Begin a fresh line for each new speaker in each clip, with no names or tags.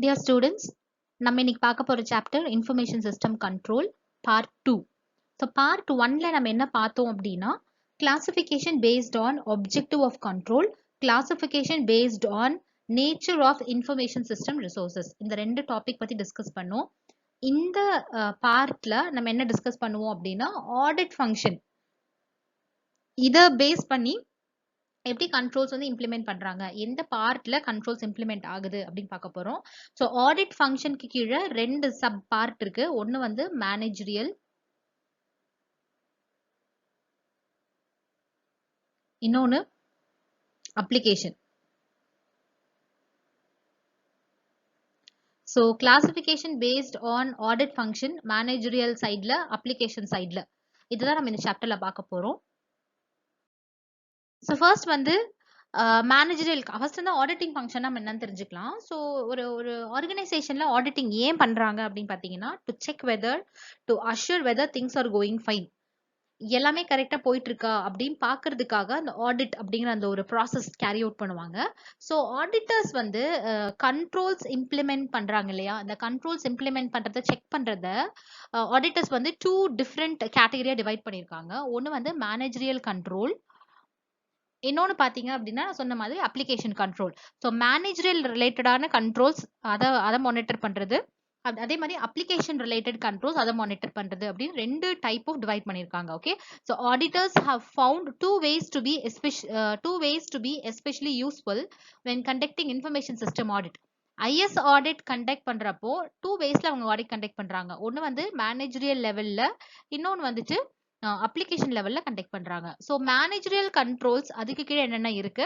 Dear students, நம்ம இன்னைக்கு பார்க்க போற chapter information system control part 2. So part 1ல நம்ம என்ன பார்த்தோம் அப்படின்னா classification based on objective of control, classification based on nature of information system resources, இந்த ரெண்டு டாபிக் பத்தி டிஸ்கஸ் பண்ணோம். இந்த பார்ட்ல நம்ம என்ன டிஸ்கஸ் பண்ணுவோம் அப்படின்னா ஆடிட் ஃபங்க்ஷன், இதை பேஸ் பண்ணி எப்படி கண்ட்ரோல்ஸ் வந்து இம்ப்ளிமெண்ட் பண்றாங்க, எந்த பார்ட்ல கண்ட்ரோல்ஸ் இம்ப்ளிமெண்ட் ஆகுது அப்படின்னு பார்க்க போறோம். ஸோ ஆடிட் ஃபங்க்ஷனுக்கு கீழே ரெண்டு சப் பார்ட் இருக்கு. ஒன்னு வந்து மேனேஜரியல், இன்னொன்னு application. So classification based on audit function, managerial சைட்ல, அப்ளிகேஷன் சைட்ல, இதுதான் நம்ம இந்த சாப்டர்ல பார்க்க போறோம். ஸோ ஃபர்ஸ்ட் வந்து மேனேஜரியல், ஃபர்ஸ்ட் வந்து ஆடிட்டிங் ஃபங்க்ஷன் நம்ம என்னன்னு தெரிஞ்சுக்கலாம். ஸோ ஒரு ஆர்கனைசேஷன்ல ஆடிட்டிங் ஏன் பண்றாங்க அப்படின்னு பார்த்தீங்கன்னா to check whether, to assure whether things are going fine, எல்லாமே கரெக்டா போயிட்டு இருக்கா அப்படின்னு பாக்குறதுக்காக அந்த ஆடிட் அப்படிங்கிற அந்த ஒரு ப்ராசஸ் கேரி அவுட் பண்ணுவாங்க. ஸோ ஆடிட்டர்ஸ் வந்து கண்ட்ரோல்ஸ் இம்ப்ளிமெண்ட் பண்றாங்க இல்லையா, அந்த கண்ட்ரோல்ஸ் இம்ப்ளிமெண்ட் பண்றதை செக் பண்றத ஆடிட்டர்ஸ் வந்து 2 டிஃப்ரெண்ட் கேட்டகரியா டிவைட் பண்ணியிருக்காங்க. ஒன்னு வந்து மேனேஜரியல் கண்ட்ரோல், இன்னொன்னு பாத்தீங்க அப்படின்னா நான் சொன்ன மாதிரி அப்ளிகேஷன் கண்ட்ரோல். ஸோ மேனேஜரியல் ரிலேட்டடான கண்ட்ரோல்ஸ் அதை மானிட்டர் பண்றது, அதே மாதிரி அப்ளிகேஷன் ரிலேட்டட் கண்ட்ரோல்ஸ் அதை மானிட்டர் பண்றது அப்படின்னு ரெண்டு டைப் ஆஃப் டிவைட் பண்ணிருக்காங்க. Okay, so auditors have found two ways to be especially useful when conducting information system audit. IS audit conduct பண்றப்போ 2 waysல அவங்க ஆடிட் கண்டக்ட் பண்றாங்க. ஒன்னு வந்து மேனேஜரியல் லெவல்ல, இன்னொன்னு வந்துட்டு அப்ளிகேஷன் லெவல்ல கண்டக்ட் பண்றாங்க. ஸோ மேனேஜரியல் கண்ட்ரோல்ஸ் அதுக்கு கீழே என்னென்ன இருக்கு,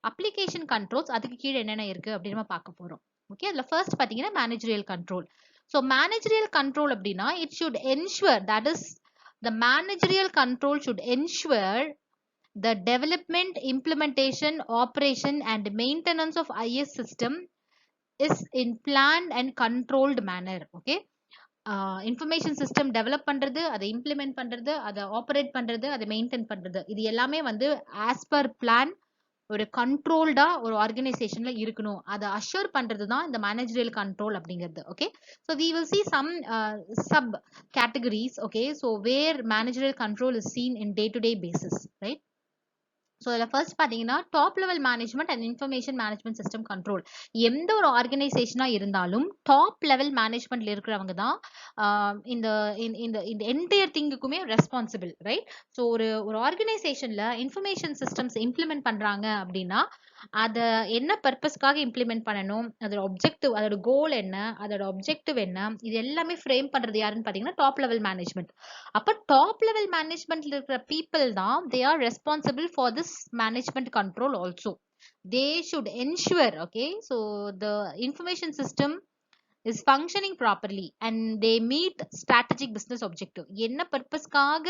அப்ளிகேஷன் கண்ட்ரோல்ஸ் அதுக்கு கீழே என்னென்ன இருக்கு அப்படின்னு நம்ம பார்க்க போறோம். ஓகே, அதுல ஃபர்ஸ்ட் பாத்தீங்கன்னா managerial control. So managerial control அப்படின்னா it should ensure, that is the managerial control should ensure the development, implementation, operation and maintenance of IS system is in planned and controlled manner. Okay, information system develop பண்றது, அதை implement பண்றது, அதை operate பண்றது, அதை maintain பண்றது, இது எல்லாமே வந்து ஆஸ் பர் பிளான் ஒரு கண்ட்ரோல்டா ஒரு ஆர்கனைசேஷன்ல இருக்கணும். அதை அஷ்யூர் பண்றது தான் இந்த மேனேஜரியல் கண்ட்ரோல் அப்படிங்கிறது. Okay, so we will see some sub categories. Okay, so where managerial control is seen in day to day basis, right? So இதில் ஃபர்ஸ்ட் பார்த்தீங்கன்னா top level management and information management system control. எந்த ஒரு ஆர்கனைசேஷனாக இருந்தாலும் top level மேனேஜ்மெண்ட்ல இருக்கிறவங்க தான் இந்த இந்த இந்த என்டையர் திங்குக்குமே ரெஸ்பான்சிபிள், ரைட்? ஸோ ஒரு ஆர்கனைசேஷன்ல இன்ஃபர்மேஷன் சிஸ்டம்ஸ் இம்ப்ளிமெண்ட் பண்றாங்க அப்படின்னா அதை என்ன பர்பஸ்க்காக இம்ப்ளிமெண்ட் பண்ணணும், அதோட ஒப்ஜெக்டிவ், அதோட கோல் என்ன, அதோட ஒப்ஜெக்டிவ் என்ன, இது எல்லாமே ஃப்ரேம் பண்றது யாருன்னு பார்த்தீங்கன்னா டாப் லெவல் மேனேஜ்மெண்ட். அப்போ டாப் லெவல் மேனேஜ்மெண்ட்ல இருக்கிற பீப்புள் தான் they are responsible for this management control also. They should ensure, okay, so the information system is functioning properly and they meet strategic business objective. என்ன பர்பஸ்க்காக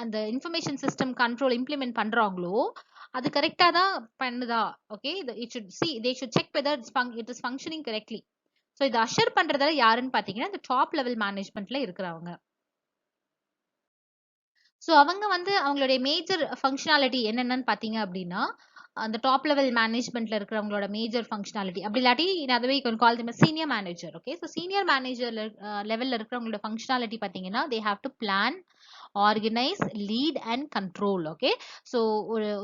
அந்த information system control implement பண்றாங்களோ அது கரெக்டா தான் பண்ணுதா. Okay, it should see, they should check whether it is functioning correctly. So இதை அஷர் பண்றதால யாருன்னு பாத்தீங்கன்னா இந்த டாப் லெவல் மேனேஜ்மெண்ட்ல இருக்கிறவங்க. ஸோ அவங்க வந்து அவங்களுடைய மேஜர் ஃபங்க்ஷனாலிட்டி என்னென்னு பார்த்தீங்க அப்படின்னா அந்த டாப் லெவல் மேனேஜ்மெண்ட்ல இருக்கிறவங்களோட மேஜர் ஃபங்க்ஷனாலிட்டி, அப்படி இல்லாட்டி அதுவே கால் them senior manager. Okay, so senior manager லெவலில் இருக்கிறவங்களோட ஃபங்க்ஷனாலிட்டி பார்த்தீங்கன்னா தே have to plan, organise, lead and control. Okay, so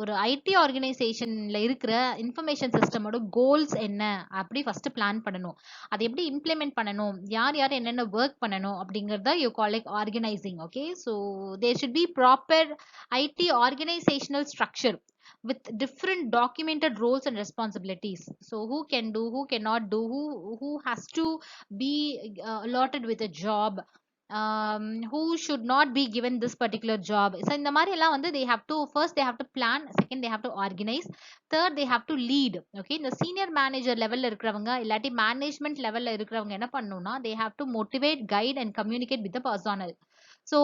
ஒரு ஐடி ஆர்கனைசேஷன்ல இருக்கிற இன்ஃபர்மேஷன் சிஸ்டமோட கோல்ஸ் என்ன அப்படி ஃபர்ஸ்ட் பிளான் பண்ணணும், அதை எப்படி இம்ப்ளிமெண்ட் பண்ணணும், யார் யார் என்னென்ன ஒர்க் பண்ணணும் அப்படிங்கறத you call like organising. Okay, so there should be proper IT organisational structure with different documented roles and responsibilities. So who can do, who cannot do, who has to be allotted with a job, who should not be given this particular job. So இந்த மாதிரி எல்லாம் வந்து they have to, first they have to plan, second they have to organize, third they have to lead. Okay, இந்த senior manager லெவல்ல இருக்கிறவங்க இல்லாட்டி management லெவல்ல இருக்கிறவங்க என்ன பண்ணணும்னா they have to motivate, guide and communicate with the personnel. So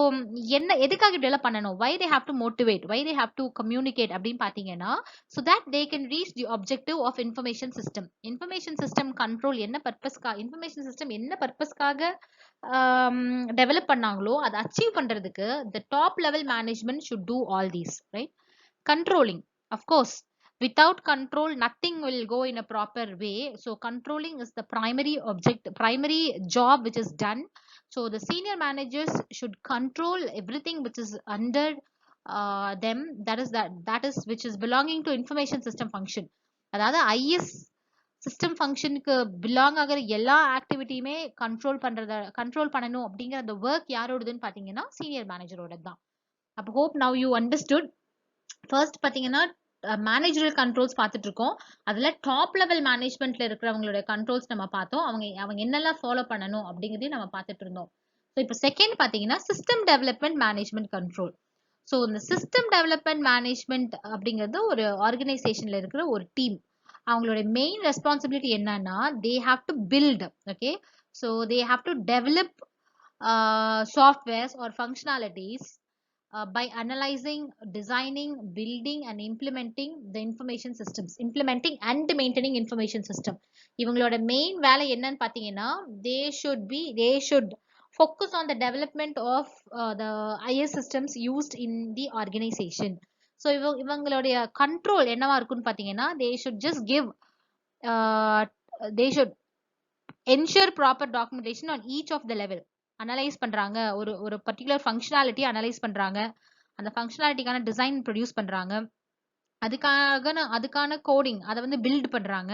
என்ன எதுக்காக டெவலப் பண்ணணும், why they have to motivate, why they have to communicate அப்படின்னு பார்த்தீங்கன்னா so that they can reach the objective of information system. Information system control என்ன பர்பஸ்க்காக, information system என்ன பர்பஸ்க்காக develop பண்ணாங்களோ அதை அச்சீவ் பண்றதுக்கு the top level management should do all these, right? Controlling, of course Without control, nothing will go in a proper way. So controlling is the primary job which is done. So the senior managers should control everything which is under them, that is which is belonging to information system function. அதாவது IS system ஃபங்க்ஷனுக்கு belong ஆகிற எல்லா ஆக்டிவிட்டியுமே control பண்ணணும் அப்படிங்கிற அந்த work யாரோடதுன்னு பாத்தீங்கன்னா senior மேனேஜரோட தான். அப்போ hope now you understood. First பாத்தீங்கன்னா மேனேஜரல் கண்ட்ரோல்ஸ் பார்த்துட்டு இருக்கோம். அதுல டாப் லெவல் மேனேஜ்மெண்ட்ல இருக்கிறவங்களோட கண்ட்ரோல்ஸ் நம்ம பார்த்தோம். அவங்க என்னெல்லாம் ஃபாலோ பண்ணணும் அப்படிங்கிறதையும் நம்ம பார்த்துட்டு இருந்தோம். ஸோ இப்போ செகண்ட் பாத்தீங்கன்னா system development management control. So இந்த சிஸ்டம் டெவலப்மெண்ட் மேனேஜ்மெண்ட் அப்படிங்கிறது ஒரு ஆர்கனைசேஷன்ல இருக்கிற ஒரு டீம். அவங்களோட மெயின் ரெஸ்பான்சிபிலிட்டி என்னன்னா they have to build, okay, so they have to develop softwares or functionalities by analyzing, designing, building and implementing the information systems, implementing and maintaining information system. இவங்களோட main வேலை என்னன்னு பாத்தீங்கன்னா they should focus on the development of the IS systems used in the organization. So இவங்களுடைய control என்னவா இருக்குன்னு பாத்தீங்கன்னா they should just give they should ensure proper documentation on each of the level. Analyse பண்றாங்க, ஒரு particular functionality analyse பண்றாங்க, அந்த ஃபங்க்ஷனாலிட்டிக்கான design produce பண்றாங்க, அதுக்கான கோடிங் அதை வந்து பில்ட் பண்றாங்க,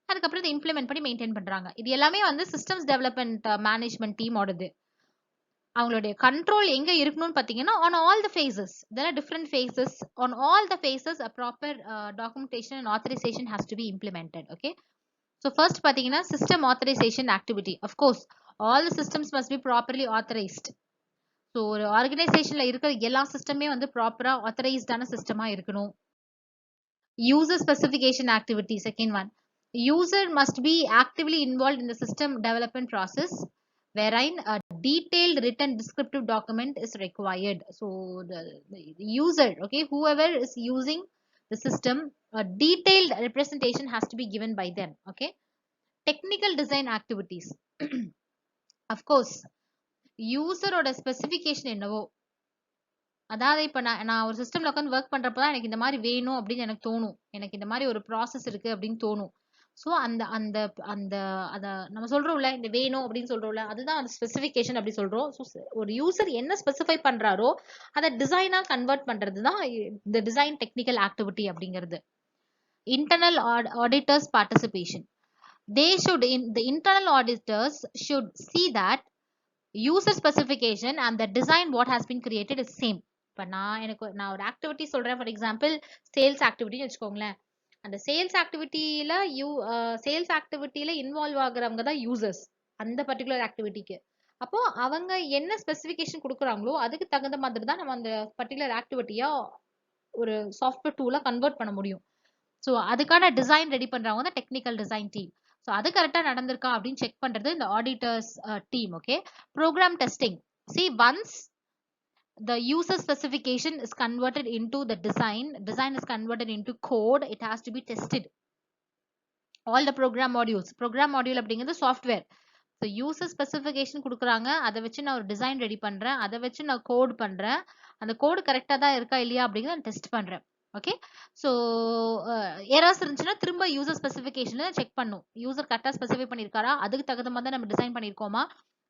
அதுக்கப்புறம் இதை இம்ப்ளிமெண்ட் பண்ணி மெயின்டைன் பண்றாங்க. இது எல்லாமே வந்து சிஸ்டம்ஸ் டெவலப்மெண்ட் மேனேஜ்மெண்ட் டீமோடது. அவங்களுடைய கண்ட்ரோல் எங்க இருக்கணும்னு பாத்தீங்கன்னா on all the phases, there are different phases, on all the phases a proper documentation and authorization has to be implemented. Okay, so first பாத்தீங்கன்னா system authorization activity. Of course all the systems must be properly authorized. So ஒரு ஆர்கனைசேஷன்ல இருக்கிற எல்லா சிஸ்டமே வந்து ப்ராப்பரா ஆத்தரைஸ்டான சிஸ்டமா இருக்கணும். User specification activity second one. User must be actively involve in the system development process wherein a detailed written descriptive document is required. So the user, okay, whoever is using the system, a detailed representation has to be given by them. Okay, technical design activities. Of course யூசரோட specification என்னவோ, அதாவது இப்ப நான் ஒரு சிஸ்டம்ல உட்காந்து work பண்றப்பதான் எனக்கு இந்த மாதிரி வேணும் அப்படின்னு எனக்கு தோணும், எனக்கு இந்த மாதிரி ஒரு ப்ராசஸ் இருக்கு அப்படின்னு தோணும். ஸோ அந்த அந்த அந்த அத நம்ம சொல்றோம்ல, இந்த வேணும் அப்படின்னு சொல்றோம்ல, அதுதான் அந்த ஸ்பெசிஃபிகேஷன் அப்படி சொல்றோம். ஸோ ஒரு யூசர் என்ன ஸ்பெசிஃபை பண்றாரோ அதை டிசைனா கன்வெர்ட் பண்றது தான் இந்த டிசைன் டெக்னிக்கல் ஆக்டிவிட்டி அப்படிங்கிறது. Internal auditors participation. The internal auditors should see that user specification and the design what has been created is same. இப்ப நான் ஒரு ஆக்டிவிட்டி சொல்றேன், ஃபார் எக்ஸாம்பிள் சேல்ஸ் ஆக்டிவிட்டின்னு வச்சுக்கோங்களேன். அந்த சேல்ஸ் ஆக்டிவிட்டியில இன்வால்வ் ஆகுறவங்க தான் யூசர்ஸ் அந்த பர்டிகுலர் ஆக்டிவிட்டிக்கு. அப்போ அவங்க என்ன ஸ்பெசிஃபிகேஷன் கொடுக்குறாங்களோ அதுக்கு தகுந்த மாதிரி தான் நம்ம அந்த பர்டிகுலர் ஆக்டிவிட்டியா ஒரு சாஃப்ட்வேர் டூலா கன்வெர்ட் பண்ண முடியும். ஸோ அதுக்கான டிசைன் ரெடி பண்றவங்க தான் டெக்னிக்கல் டிசைன் டீம். ஸோ அது கரெக்டாக நடந்திருக்கா அப்படின்னு செக் பண்றது இந்த auditors team. Okay, program testing. See, once the user specification is converted into the design is converted into code, it has to be tested. All the program module அப்படிங்கிறது software. So user specification கொடுக்குறாங்க, அதை வச்சு நான் ஒரு design ready பண்றேன், அதை வச்சு நான் கோட் பண்றேன், அந்த கோடு கரெக்டாக தான் இருக்கா இல்லையா அப்படிங்கிறத நான் டெஸ்ட் பண்றேன். ஓகே, ஸோ எரர்ஸ் இருந்துச்சுன்னா திரும்ப யூசர் ஸ்பெசிஃபிகேஷன்ல செக் பண்ணும், யூசர் கரெக்டாக ஸ்பெசிஃபை பண்ணியிருக்காரா, அதுக்கு தகுந்த மாதிரி தான் நம்ம டிசைன் பண்ணியிருக்கோமா,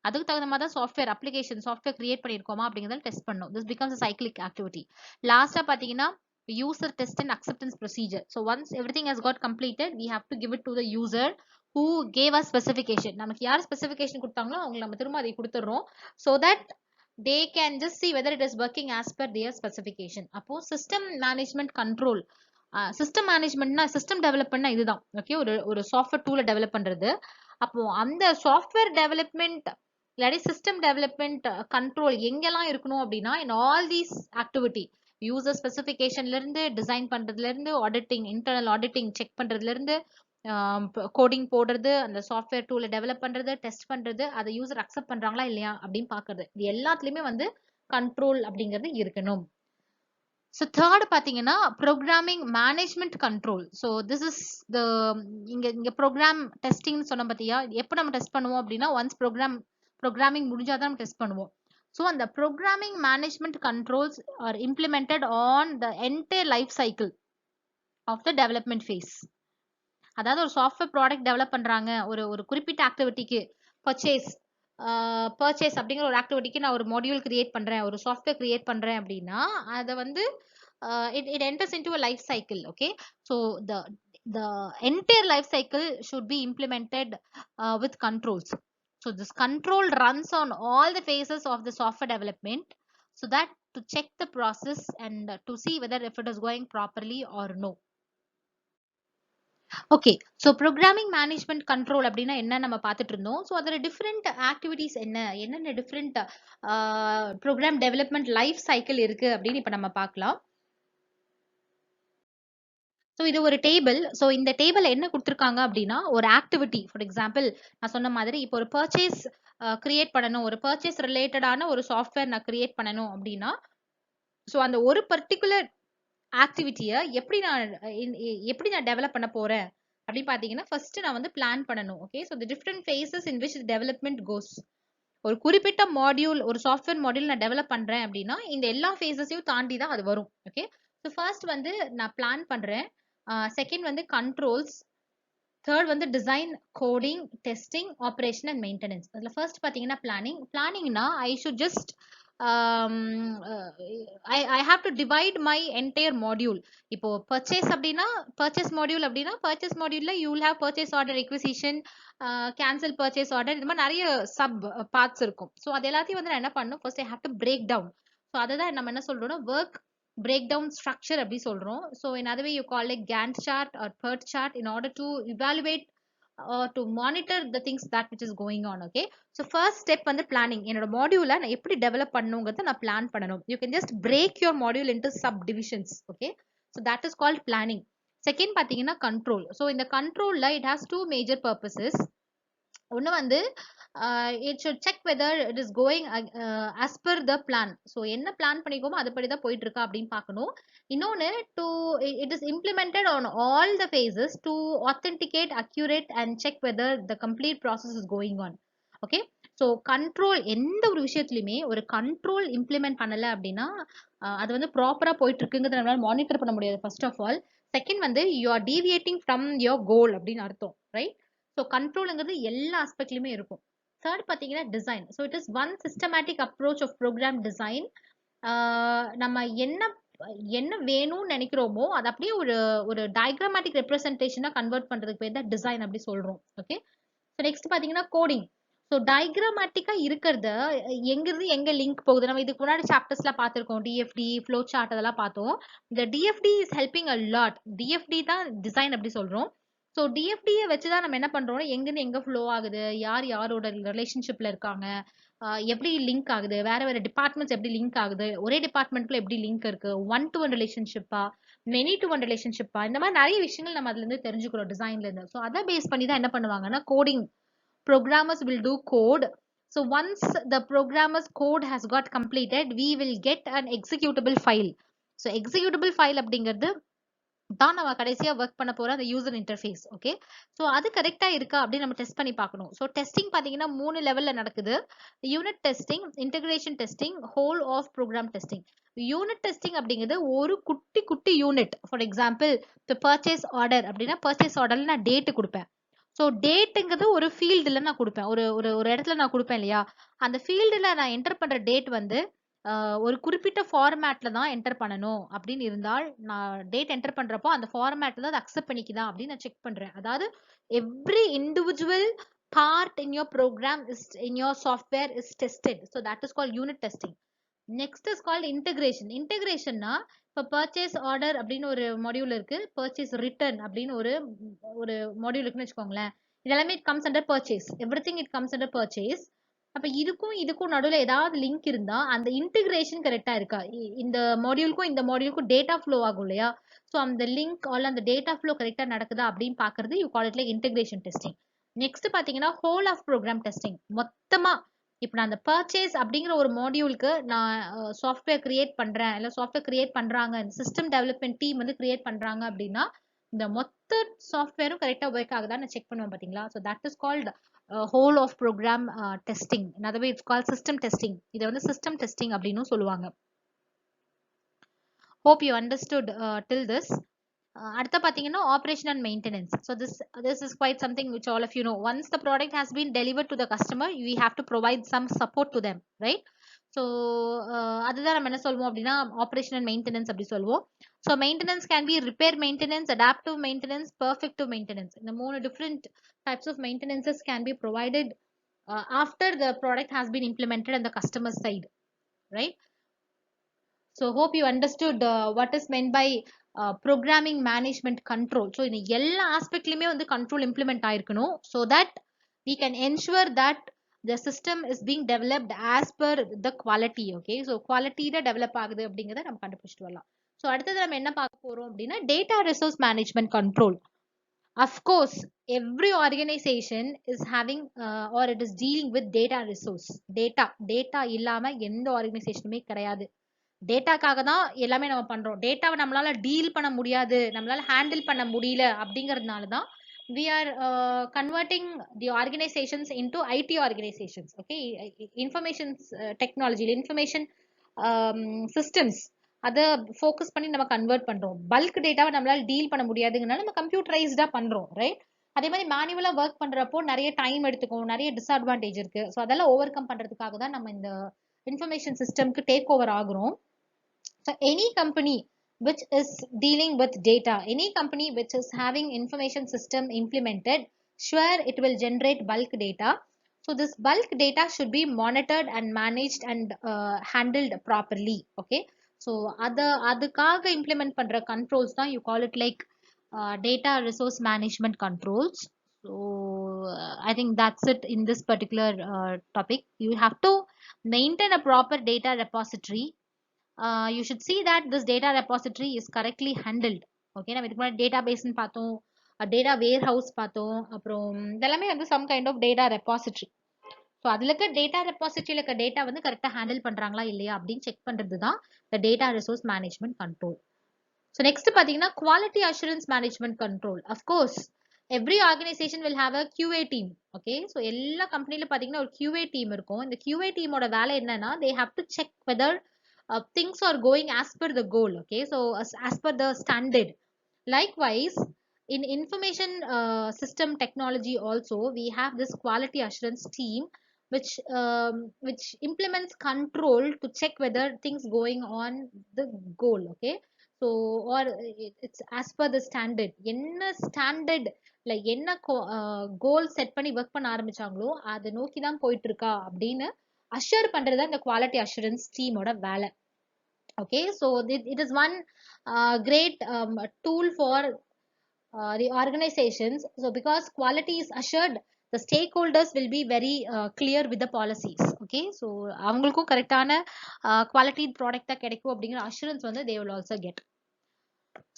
அதுக்கு தகுந்த மாதிரி தான் சாஃப்ட்வேர் கிரியேட் பண்ணியிருக்கோமா அப்படிங்கிறத டெஸ்ட் பண்ணும். This becomes a cyclic activity. லாஸ்டா பாத்தீங்கன்னா user test and acceptance procedure. So once everything has got completed we have to give it to the user who gave us specification. நமக்கு யார் specification கொடுத்தாங்களோ அவங்க நம்ம திரும்ப அதை கொடுத்துறோம். so that they can just see whether it is working as per their specification. அப்போ system management control, system மேனேஜ்மெண்ட்னா சிஸ்டம் டெவலப் பண்ணா இதுதான். ஓகே, ஒரு சாஃப்ட்வேர் டூலை டெவலப் பண்றது. அப்போ அந்த சாஃப்ட்வேர் டெவலப்மெண்ட் இல்லாட்டி சிஸ்டம் டெவலப்மெண்ட் கண்ட்ரோல் எங்கெல்லாம் இருக்கணும் அப்படின்னா in all these activity, user ஸ்பெசிஃபிகேஷன்ல இருந்து டிசைன் பண்றதுல இருந்து ஆடிட்டிங், இன்டர்னல் ஆடிட்டிங் செக் பண்றதுல இருந்து கோடிங் போடுறது, அந்த சாஃப்ட்வேர் டூலை டெவலப் பண்றது, டெஸ்ட் பண்றது, அதை யூசர் அக்செப்ட் பண்றாங்களா இல்லையா அப்படின்னு பாக்குறது, இது எல்லாத்துலயுமே வந்து கண்ட்ரோல் அப்படிங்கிறது இருக்கணும். ஸோ தேர்ட் பாத்தீங்கன்னா programming management control. So this is the இங்க ப்ரோக்ராம் டெஸ்டிங் சொன்ன பத்தியா, எப்போ நம்ம டெஸ்ட் பண்ணுவோம் அப்படின்னா ஒன்ஸ் ப்ரோக்ராமிங் முடிஞ்சாதான் நம்ம டெஸ்ட் பண்ணுவோம். ஸோ அந்த programming management controls are implemented on the entire life cycle of the development phase. அதாவது ஒரு சாஃப்ட்வேர் ப்ராடக்ட் டெவலப் பண்றாங்க, ஒரு ஒரு குறிப்பிட்ட ஆக்டிவிட்டிக்கு பர்ச்சேஸ் பர்ச்சேஸ் அப்படிங்கிற ஒரு ஆக்டிவிட்டிக்கு நான் ஒரு மாடியூல் கிரியேட் பண்றேன், ஒரு சாஃப்ட்வேர் கிரியேட் பண்றேன் அப்படின்னா அதை வந்து it enters into a life cycle. Okay, so the entire life cycle should be implemented with controls. So this control runs on all the phases of the software development, so that to check the process and to see whether if it is going properly or no. Okay, so programming management control அப்படின்னா என்ன நம்ம பார்த்துட்டு இருந்தோம். So அதில் different activities என்னென்ன different program development life cycle இருக்கு அப்படின்னு இப்போ நம்ம பார்க்கலாம். ஸோ இது ஒரு டேபிள். ஸோ இந்த டேபிள் என்ன கொடுத்துருக்காங்க அப்படின்னா ஒரு ஆக்டிவிட்டி. ஃபார் எக்ஸாம்பிள் நான் சொன்ன மாதிரி இப்போ ஒரு பர்ச்சேஸ் கிரியேட் பண்ணணும், ஒரு பர்ச்சேஸ் ரிலேட்டடான ஒரு சாஃப்ட்வேர் நான் கிரியேட் பண்ணணும் அப்படின்னா, ஸோ அந்த ஒரு பர்டிகுலர் ஆக்டிவிட்டியை எப்படி நான் டெவலப் பண்ண போறேன் அப்படின்னு பாத்தீங்கன்னா, ஃபர்ஸ்ட் நான் வந்து பிளான் பண்ணணும். Okay, so the different phases in which development goes. ஒரு குறிப்பிட்ட மாடியூல், ஒரு சாஃப்ட்வேர் மாடியூல் நான் டெவலப் பண்றேன் அப்படின்னா இந்த எல்லா ஃபேஸஸையும் தாண்டி தான் அது வரும். ஓகே, ஸோ ஃபர்ஸ்ட் வந்து நான் பிளான் பண்றேன், செகண்ட் வந்து கண்ட்ரோல்ஸ், தேர்ட் வந்து design, coding, testing, operation and maintenance. அதில் ஃபர்ஸ்ட் பார்த்தீங்கன்னா பிளானிங்னா I should just I have to divide my entire module. இப்போ பர்ச்சேஸ் அப்படின்னா பர்ச்சேஸ் மாடியூல் அப்படின்னா பர்ச்சேஸ் மாடியூல்ல you will have purchase order, requisition, cancel purchase order, இது மாதிரி நிறைய சப் பார்ட்ஸ் இருக்கும். ஸோ அது எல்லாத்தையும் வந்து நான் என்ன பண்ணணும், first I have to break down. So அதை தான் நம்ம என்ன சொல்றோம்னா ஒர்க் breakdown structure அப்படி சொல்றோம். So in other way you call it Gantt chart or PERT chart in order to evaluate to monitor the things that which is going on. Okay, so first step வந்து planning. என்னோட மாடியூலை நான் எப்படி develop பண்ணுங்கிறத நான் plan பண்ணணும். You can just break your module into subdivisions. Okay, so that is called planning. Second பாத்தீங்கன்னா control. So இந்த controlல it has two major purposes. ஒன்று வந்து it should check whether it is going as per the plan. So என்ன plan பண்ணிக்கோமோ அதுபடி தான் போயிட்டு இருக்கா அப்படின்னு பார்க்கணும். இன்னொன்று it is implemented on all the phases to authenticate, accurate and check whether the complete process is going on. Okay, so control எந்த ஒரு விஷயத்துலையுமே ஒரு கண்ட்ரோல் இம்ப்ளிமெண்ட் பண்ணலை அப்படின்னா அது வந்து ப்ராப்பராக போயிட்டு இருக்குங்கிறத நம்மளால மானிட்டர் பண்ண முடியாது ஃபர்ஸ்ட் ஆஃப் ஆல். செகண்ட் வந்து you are deviating from your goal அப்படின்னு அர்த்தம், ரைட்? ஸோ கண்ட்ரோலுங்கிறது எல்லா ஆஸ்பெக்ட்லையுமே இருக்கும். தேர்ட் பார்த்தீங்கன்னா design. So it is one systematic approach of program design. நம்ம என்ன வேணும்னு நினைக்கிறோமோ அது அப்படியே ஒரு ஒரு டயக்ராமேட்டிக் ரெப்ரஸன்டேஷனாக கன்வெர்ட் பண்ணுறதுக்கு பேர் தான் டிசைன் அப்படி சொல்கிறோம். ஓகே, ஸோ நெக்ஸ்ட் பார்த்தீங்கன்னா கோடிங். ஸோ டயக்ராமேட்டிக்கா இருக்கிறத எங்கிருந்து எங்க லிங்க் போகுது, நம்ம இதுக்கு முன்னாடி சாப்டர்ஸ்ல பார்த்திருக்கோம், டிஎஃப்டி, ஃப்ளோ சார்ட் அதெல்லாம் பார்த்தோம். இந்த TFT is helping a lot. TFT தான் டிசைன் அப்படி சொல்றோம். ஸோ டிஎஃப்டியை வச்சுதான் நம்ம என்ன பண்றோம், எங்கிருந்து எங்க ஃப்ளோ ஆகுது, யார் யாரோட ரிலேஷன்ஷிப்ல இருக்காங்க, எப்படி லிங்க் ஆகுது, வேற வேற டிபார்ட்மெண்ட்ஸ் எப்படி லிங்க் ஆகுது, ஒரே டிபார்ட்மெண்ட்ல எப்படி லிங்க் இருக்கு, ஒன் டு ஒன் ரிலேஷன்ஷிப்பா, மெனி டு ஒன் ரிலேஷன்ஷிப்பா, இந்த மாதிரி நிறைய விஷயங்கள் நம்ம அதுல இருந்து தெரிஞ்சுக்கிறோம் டிசைன்ல இருந்து. ஸோ அதை பேஸ் பண்ணி தான் என்ன பண்ணுவாங்கன்னா coding, programmers will do code. So once the programmer's code has got completed, we will get an executable file. So executable file அப்படிங்கிறது தான் நம்ம கடைசியா ஒர்க் பண்ண போற அந்த யூசர் இன்டர்ஃபேஸ். ஓகே, ஸோ அது கரெக்டா இருக்கா அப்படின்னு நம்ம டெஸ்ட் பண்ணி பார்க்கணும். ஸோ டெஸ்டிங் பார்த்தீங்கன்னா 3 லெவல்ல நடக்குது. Unit testing, integration testing, whole of program testing. Unit testing அப்படிங்கிறது ஒரு குட்டி குட்டி யூனிட். ஃபார் எக்ஸாம்பிள் இப்போ பர்ச்சேஸ் ஆர்டர் அப்படின்னா பர்ச்சேஸ் ஆர்டர்ல நான் டேட்டு கொடுப்பேன். ஸோ டேட்டுங்கிறது ஒரு ஃபீல்டில் நான் கொடுப்பேன், ஒரு ஒரு ஒரு இடத்துல நான் கொடுப்பேன் இல்லையா, அந்த ஃபீல்டில் நான் என்டர் பண்ணுற டேட் வந்து ஒரு குறிப்பிட்ட ஃபார்மேட்ல தான் என்டர் பண்ணணும் அப்படின்னு இருந்தால் நான் டேட் என்டர் பண்றப்போ அந்த ஃபார்மேட்ல தான் அக்செப்ட் பண்ணிக்குதா அப்படின்னு நான் செக் பண்றேன். அதாவது every individual part in your program is in your software is tested. So that is called unit testing. Next is called integration. Integrationனா இப்போ பர்ச்சேஸ் ஆர்டர் அப்படின்னு ஒரு மாடியூல் இருக்கு, பர்ச்சேஸ் ரிட்டர்ன் அப்படின்னு ஒரு ஒரு மாடியூல் இருக்குன்னு வச்சுக்கோங்களேன். இதெல்லாமே it comes under purchase, everything it comes under purchase. அப்ப இதுக்கும் நடுவில் ஏதாவது லிங்க் இருந்தா அந்த இன்டிகிரேஷன் கரெக்டா இருக்கா, இந்த மாடியூலுக்கும் டேட்டா ஃப்ளோ ஆகும் இல்லையா, ஸோ அந்த லிங்க் ஆல் அந்த டேட்டா ஃப்ளோ கரெக்டா நடக்குதா அப்படின்னு பாக்குறது you call it like integration testing. Next பாத்தீங்கன்னா ஹோல் ஆஃப் ப்ரோக்ராம் டெஸ்டிங். மொத்தமா இப்போ நான் அந்த பர்ச்சேஸ் அப்படிங்கிற ஒரு மாடியூலுக்கு நான் சாஃப்ட்வேர் கிரியேட் பண்றேன், இல்லை சாஃப்ட்வேர் கிரியேட் பண்றாங்க, இந்த சிஸ்டம் டெவலப்மெண்ட் டீம் வந்து கிரியேட் பண்றாங்க அப்படின்னா இந்த மொத்த சாஃப்ட்வேரும் கரெக்டா ஒர்க் ஆகுதான்னு செக் பண்ணுவோம் பாத்தீங்களா. So that is called whole of program testing. In other way it's called system testing. இதை வந்து system testing அப்படின்னு சொல்லுவாங்க. Hope you understood till this. அடுத்த பார்த்தீங்கன்னா operation and maintenance. So this is quite something which all of you know. Once the product has been delivered to the customer, you have to provide some support to them, right? So அதுதான் நம்ம என்ன சொல்வோம் அப்படின்னா operation and maintenance அப்படி சொல்லுவோம். So maintenance can be repair maintenance, adaptive maintenance, perfective maintenance. இந்த 3 different types of maintenances can be provided after the product has been implemented on the customer side, right? So hope you understood what is meant by programming management control. So in எல்லா ஆஸ்பெக்ட்லயுமே வந்து control implement ஆயிருக்கணும். So that we can ensure that the system is being developed as per the quality. Okay, so quality ல develop ஆகுது அப்படிங்கறத நம்ம கண்டுபிடிச்சிட்டு வரலாம். So அடுத்தது நம்ம என்ன பார்க்க போறோம் அப்படின்னா data resource management control. Of course, every organization is having or it is dealing with data resource. Data இல்லாம எந்த ஆர்கனைசேஷனுமே கிடையாது. டேட்டாக்காக தான் எல்லாமே நம்ம பண்றோம். டேட்டாவை நம்மளால டீல் பண்ண முடியாது, நம்மளால ஹேண்டில் பண்ண முடியல அப்படிங்கறதுனால தான் we are converting the organizations into IT organizations. Okay, information technology, information systems அதை ஃபோக்கஸ் பண்ணி நம்ம கன்வெர்ட் பண்றோம். பல்க் டேட்டாவை நம்மளால டீல் பண்ண முடியாதுங்கனால நம்ம கம்ப்யூட்டரைஸ்டா பண்றோம், ரைட்? அதே மாதிரி மேனுவலா ஒர்க் பண்றப்போ நிறைய டைம் எடுத்துக்கும், நிறைய டிஸ்அட்வான்டேஜ் இருக்கு. ஸோ அதெல்லாம் ஓவர் கம் பண்றதுக்காக தான் நம்ம இந்த இன்ஃபர்மேஷன் சிஸ்டம்க்கு டேக் ஓவர் ஆகுறோம். So any company which is dealing with data, any company which is having information system implemented, sure it will generate bulk data. So this bulk data should be monitored and managed and handled properly. Okay. So அதுக்காக implement பண்ற controls தான் you call it like data resource management controls. So I think that's it in this particular topic. You have to maintain a proper data repository. You should see that this data repository is correctly handled. Okay, நம்ம இதுக்கு முன்னாடி data பேஸ்ன்னு பார்த்தோம், data வேர் house பார்த்தோம், அப்புறம் இதெல்லாமே வந்து some kind of data repository. So அதுல இருக்க டேட்டா ரெபாசிட்டரியில் இருக்க டேட்டா வந்து கரெக்டாக ஹேண்டில் பண்றாங்களா இல்லையா அப்படின்னு செக் பண்றது தான் இந்த data resource management control. So next பார்த்தீங்கன்னா quality assurance management control. Of course every organisation will have a QA team. Okay, so எல்லா கம்பெனில பார்த்தீங்கன்னா ஒரு QA டீம் இருக்கும். இந்த QA டீமோட வேலை என்னன்னா they have to check whether things are going as per the goal. Okay, so as per the standard. Likewise, in information system technology also we have this quality assurance team which implements control to check whether things going on the goal. Okay, so or it's as per the standard. என்ன standard இல்ல என்ன goal set பண்ணி work பண்ண ஆரம்பிச்சாங்களோ அதை நோக்கி தான் போயிட்டு இருக்கா அப்படின்னு அஷ்யூர் பண்றது இந்த குவாலிட்டி அஷூரன்ஸ் டீமோட வேலை. Okay, so it is one great tool for the organizations. So because quality is assured, the stakeholders will be very clear with the policies. Okay, so அவங்களுக்கும் கரெக்டான quality product தான் கிடைக்கும் அப்படிங்கிற assurance வந்து they will also get.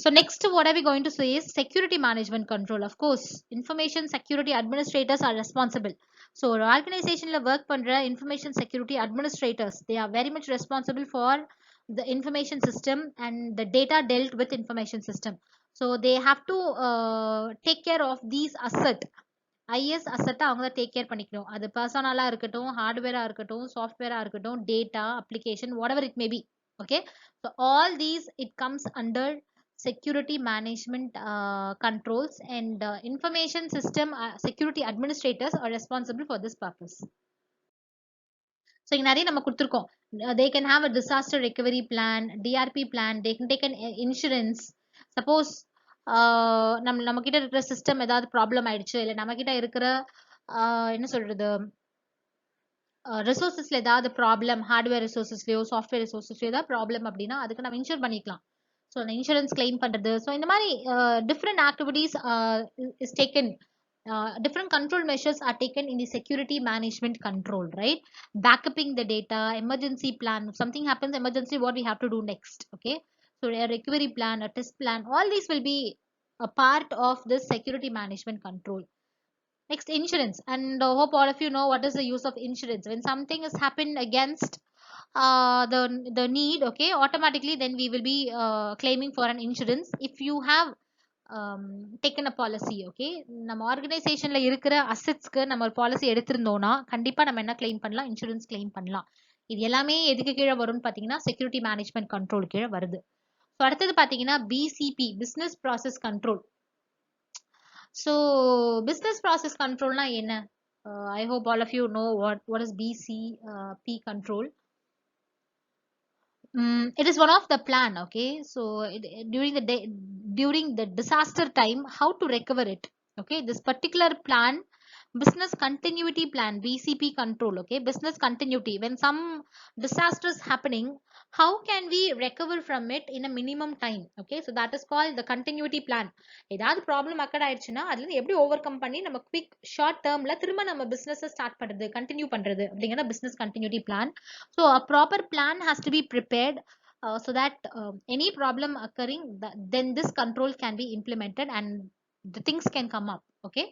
So next, what are we going to say is security management control. Of course, information security administrators are responsible. So organization la work பண்ற information security administrators, they are very much responsible for the information system and the data dealt with information system. So they have to take care of these asset. IS asset அவங்க தான் take care பண்ணிக்கணும். அது பர்சனலா இருக்கட்டும், ஹார்ட்வேரா இருக்கட்டும், சாஃப்ட்வேரா இருக்கட்டும், data application what ever it may be. Okay, so all these it comes under security management controls, and information system security administrators are responsible for this purpose. So இங்க நிறைய நம்ம கொடுத்திருக்கோம். They can have a disaster recovery plan, DRP plan, they can take an insurance. Suppose நம்ம கிட்ட இருக்கிற system ஏதாவது problem ஆயிடுச்சு, இல்ல நம்ம கிட்ட இருக்கிற என்ன சொல்றது ரிசோர்சஸ்ல ஏதாவது ப்ராப்ளம், ஹார்ட்வேர் ரிசோர்சஸ்லயோ சாஃப்ட்வேர் ரிசோர்சஸ்லயோ ஏதாவது ப்ராப்ளம் அப்படின்னா அதுக்கு நம்ம இன்சூர் பண்ணிக்கலாம். ஸோ அந்த இன்சூரன்ஸ் கிளைம் பண்றது, ஸோ இந்த மாதிரி different activities is taken. Different control measures are taken in the security management control, right? Backupping the data, emergency plan. If something happens emergency, what we have to do next? Okay, so a recovery plan, a test plan, all these will be a part of this security management control. Next, insurance. And hope all of you know what is the use of insurance. When something has happened against the need, okay, automatically then we will be claiming for an insurance if you have taken a policy. Okay, நம்ம ஆர்கனைசேஷன்ல இருக்கிற அசெட்ஸ்க்கு நம்ம ஒரு policy எடுத்திருந்தோம்னா கண்டிப்பா நம்ம என்ன claim பண்ணலாம், insurance claim பண்ணலாம். இது எல்லாமே எதுக்கு கீழே வரும்னு பாத்தீங்கன்னா செக்யூரிட்டி மேனேஜ்மெண்ட் கண்ட்ரோல் கீழே வருது. ஸோ அடுத்தது பார்த்தீங்கன்னா BCP business process control. So business process கண்ட்ரோல்னா என்ன? I hope all of you know what is BCP control. It is one of the plan. Okay, so during the day, during the disaster time, how to recover it. Okay, this particular plan, business continuity plan, BCP control. Okay, business continuity, when some disaster is happening, how can we recover from it in a minimum time? Okay, so that is called the continuity plan. ஏதாவது problem அக்கட் ஆயிடுச்சுன்னா அதுல இருந்து எப்படி over come பண்ணி நம்ம quick short டேர்ம்ல திரும்ப நம்ம business start பண்றது, கண்டினியூ பண்றது அப்படிங்கிற business continuity plan. So a proper plan has to be prepared, so that any problem occurring, then this control can be implemented and the things can come up. Okay,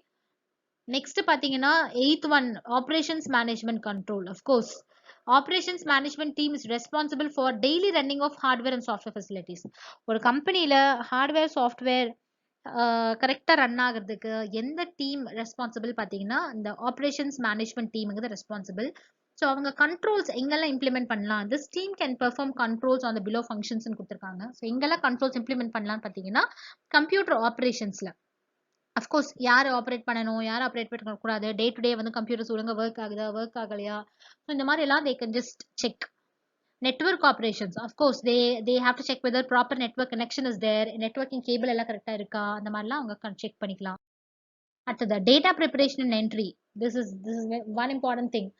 next பாத்தீங்கன்னா eighth one, operations management control. Of course, operations management team is responsible for daily running of hardware and software facilities. ஒரு கம்பெனில hardware software கரெக்டா run ஆகுறதுக்கு எந்த team responsible பாத்தீங்கன்னா இந்த operations management டீமுங்கிறது responsible. So அவங்க controls எங்கெல்லாம் இம்ப்ளிமெண்ட் பண்ணலாம், this team can perform controls on the below functions கொடுத்துருக்காங்க. ஸோ எங்கெல்லாம் கண்ட்ரோல்ஸ் இம்ப்ளிமெண்ட் பண்ணலாம்னு பார்த்தீங்கன்னா கம்ப்யூட்டர் ஆப்ரேஷன்ஸ்ல அஃப்கோர்ஸ் யார் ஆப்ரேட் பண்ணணும், யார் ஆப்ரேட் பண்ணக்கூடாது, டே டு டே வந்து கம்ப்யூட்டர்ஸ் ஒழுங்கா ஒர்க் ஆகுதா, ஒர்க் ஆகலையா, ஸோ இந்த மாதிரி எல்லாம் they can just check. Network operations, of course they have to check whether proper network connection is there, networking cable எல்லாம் கரெக்டாக இருக்கா, அந்த மாதிரிலாம் அவங்க செக் பண்ணிக்கலாம். அடுத்தது data preparation and entry. This is one important thing.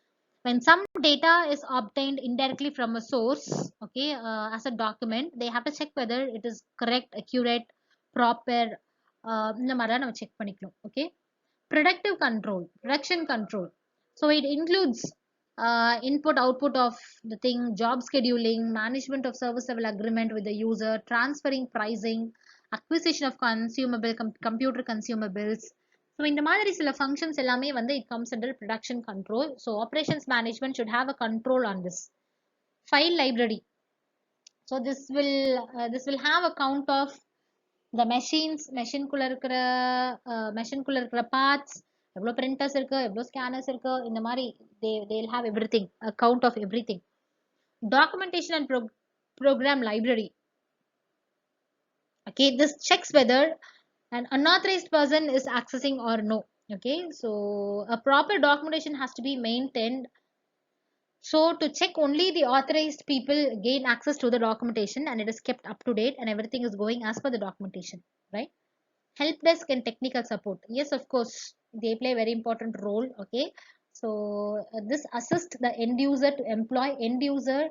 When some data is obtained indirectly from a source, okay, as a document, they have to check whether it is correct, accurate, proper. இந்த மாதிரிலாம் நம்ம check பண்ணிக்கலாம். Okay, productive control, production control. So it includes input output of the thing, job scheduling, management of service level agreement with the user, transferring pricing, acquisition of consumable computer consumables. So இந்த மாதிரி சில functions எல்லாமே வந்து it comes under production control. So operations management should have a control on this. File library. So this will have a count of the machines, மெஷின்குள்ள இருக்கிற parts, எவ்வளோ printers இருக்கு, எவ்வளோ ஸ்கேனர்ஸ் இருக்கு, இந்த மாதிரி they'll have everything, a count of everything. Documentation and program library. Okay, this checks whether an unauthorized person is accessing or no. Okay, so a proper documentation has to be maintained, so to check only the authorized people gain access to the documentation and it is kept up to date and everything is going as per the documentation, right? Help desk and technical support, yes, of course, they play a very important role. Okay, so this assists the end user to employ end user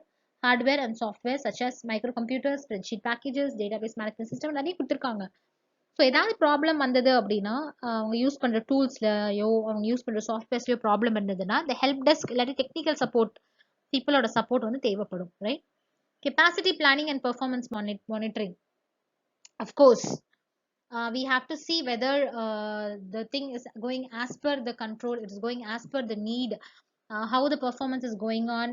hardware and software such as microcomputers, spreadsheet packages, database management system நிறைய கொடுத்துருக்காங்க. So ஏதாவது problem வந்தது அப்படின்னா அவங்க use பண்ணுற டூல்ஸ்லயோ அவங்க use பண்ணுற சாஃப்ட்வேர்ஸ்லயோ problem இருந்ததுன்னா இந்த ஹெல்ப் டெஸ்க் இல்லாட்டி டெக்னிக்கல் சப்போர்ட் பீப்புளோட சப்போர்ட் வந்து தேவைப்படும், right? Capacity planning and performance monitoring. Of course we have to see whether the thing is going as per the control, it is going as per the need, how the performance is going on.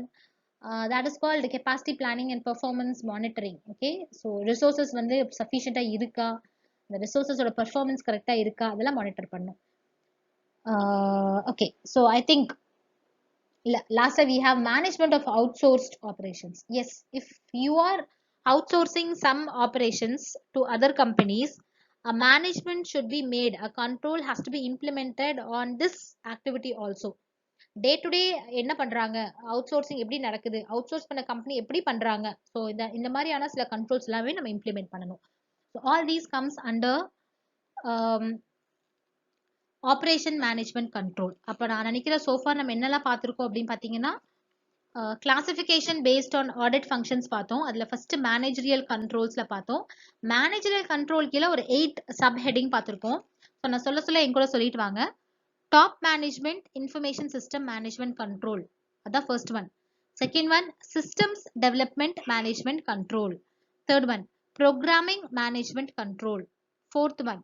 That is called capacity planning and performance monitoring. Okay, so resources வந்து sufficient இருக்கா, the resources ஓட performance கரெக்டா இருக்கா, அதெல்லாம் monitor பண்ணும். Okay, so I think last we have management of outsourced operations. Yes, if you are outsourcing some operations to other companies, a management should be made, a control has to be implemented on this activity also. Day to டே என்ன பண்றாங்க, out sourcing எப்படி நடக்குது, out source பண்ண company எப்படி பண்றாங்க, so இந்த மாதிரியான சில கண்ட்ரோல்ஸ் எல்லாமே நம்ம இம்ப்ளிமெண்ட் பண்ணணும். So all these comes under operation management control. அப்போ நான் நினைக்கிற சோஃபா நம்ம என்னெல்லாம் பார்த்துருக்கோம் அப்படின்னு பார்த்தீங்கன்னா classification based on audit functions பார்த்தோம். அதில் ஃபர்ஸ்ட் மேனேஜரியல் கண்ட்ரோல்ஸ்ல பார்த்தோம். மேனேஜரியல் கண்ட்ரோல் கீழே ஒரு 8 சப் ஹெட்டிங் பார்த்துருக்கோம். ஸோ நான் சொல்ல என் கூட சொல்லிட்டு வாங்க. Top management information system management control, அதான் first one. Second one systems development management control. Third one programming management control. Fourth one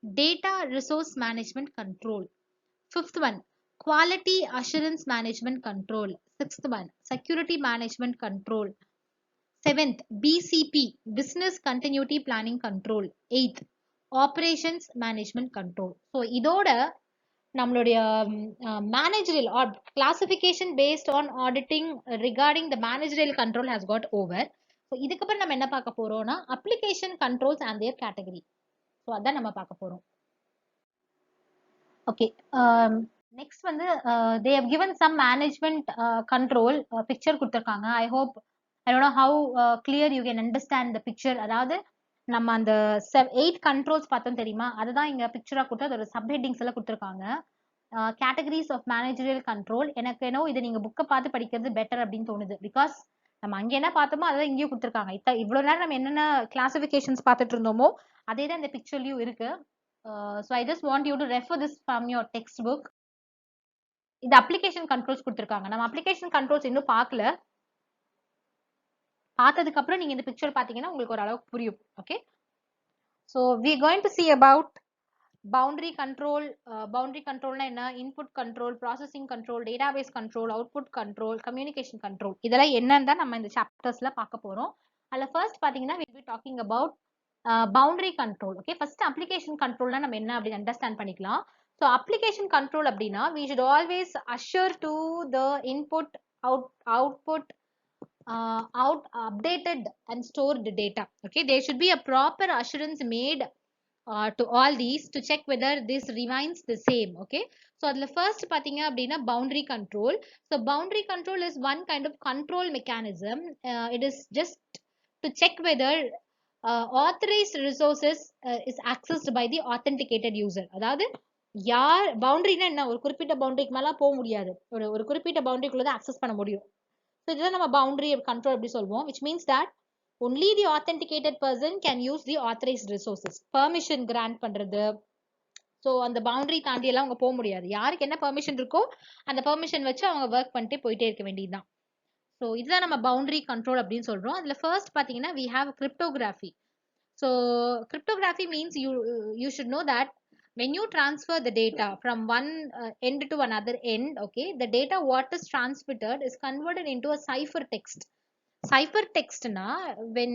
data resource management control. Fifth one quality assurance management control. Sixth one security management control. Seventh BCP business continuity planning control. Eighth operations management control. So இதோட நம்மளுடைய managerial or classification based on auditing regarding the managerial control has got over. So இதுக்கப்புறம் நம்ம என்ன பார்க்க போறோம்னா application controls and their category. So அதான் நம்ம பார்க்க போறோம். ஓகே, நெக்ஸ்ட் வந்து they have given some management control picture கொடுத்துருக்காங்க. I hope I don't know how clear you can understand the picture. அதாவது நம்ம அந்த 8 கண்ட்ரோல்ஸ் பார்த்தோம் தெரியுமா, அதுதான் இங்க பிக்சரா கொடுத்து அதோட சப்ஹெட்டிங்ஸ் எல்லாம் கொடுத்துருக்காங்க. Categories of managerial control. எனக்கு என்ன இதை நீங்க புக்கை பார்த்து படிக்கிறது பெட்டர் அப்படின்னு தோணுது. பிகாஸ் நம்ம அங்க என்ன பார்த்தோமோ அதான் இங்கேயும் கொடுத்துருக்காங்க. இவ்வளவு நேரம் நம்ம என்னென்ன கிளாசிபிகேஷன்ஸ் பார்த்துட்டு இருந்தோமோ அதே தான் இந்த பிக்சர்லயும் இருக்கு. So I just want you to refer this from your textbook. இது அப்ளிகேஷன் கண்ட்ரோல்ஸ் கொடுத்துருக்காங்க. நம்ம அப்ளிகேஷன் கண்ட்ரோல்ஸ் இன்னும் பார்க்கல. பார்த்ததுக்கு அப்புறம் நீங்க இந்த பிக்சர் பாத்தீங்கன்னா உங்களுக்கு ஒரு அளவுக்கு புரியும். Okay, so we are going to see about boundary control. Boundary controlனா என்ன, input control, processing control, database control, output control, communication control, இதெல்லாம் என்னன்னு தான் நம்ம இந்த சாப்டர்ஸ்ல பார்க்க போறோம். அதுல ஃபர்ஸ்ட் பாத்தீங்கன்னா we will be talking about boundary control. Okay, first application control நம்ம என்ன அப்படி அண்டர்ஸ்டாண்ட் பண்ணிக்கலாம். So application control அப்படின்னா we should always assure to the input output updated and stored data. Okay, there should be a proper assurance made to all these to check whether this remains the same. Okay, so அதுல first பாத்தீங்க அப்படின்னா boundary control. So boundary control is one kind of control mechanism. It is just to check whether authorized resources is accessed by the authenticated user. அதாவது யார் பவுண்டரினா என்ன, ஒரு குறிப்பிட்ட பவுண்டரிக்கு மேல போக முடியாது, ஒரு குறிப்பிட்ட பவுண்டரிக்குள்ள தான் அக்சஸ் பண்ண முடியும். ஸோ இதுதான் நம்ம பவுண்டரி கண்ட்ரோல் அப்படி சொல்வோம். which means that only the authenticated person can use the authorized resources. permission grant பண்றது. ஸோ அந்த பவுண்டரி தாண்டி எல்லாம் அவங்க போக முடியாது. யாருக்கு என்ன பெர்மிஷன் இருக்கோ அந்த பெர்மிஷன் வச்சு அவங்க ஒர்க் பண்ணிட்டு போயிட்டே இருக்க வேண்டியதுதான். ஸோ இதுதான் நம்ம பவுண்டரி கண்ட்ரோல் அப்படின்னு சொல்றோம். அதுல ஃபர்ஸ்ட் பாத்தீங்கன்னா we have cryptography. So cryptography means you should know that when you transfer the data from one end to another end, okay, the data what is transmitted is converted into a cipher text. Cipher text na when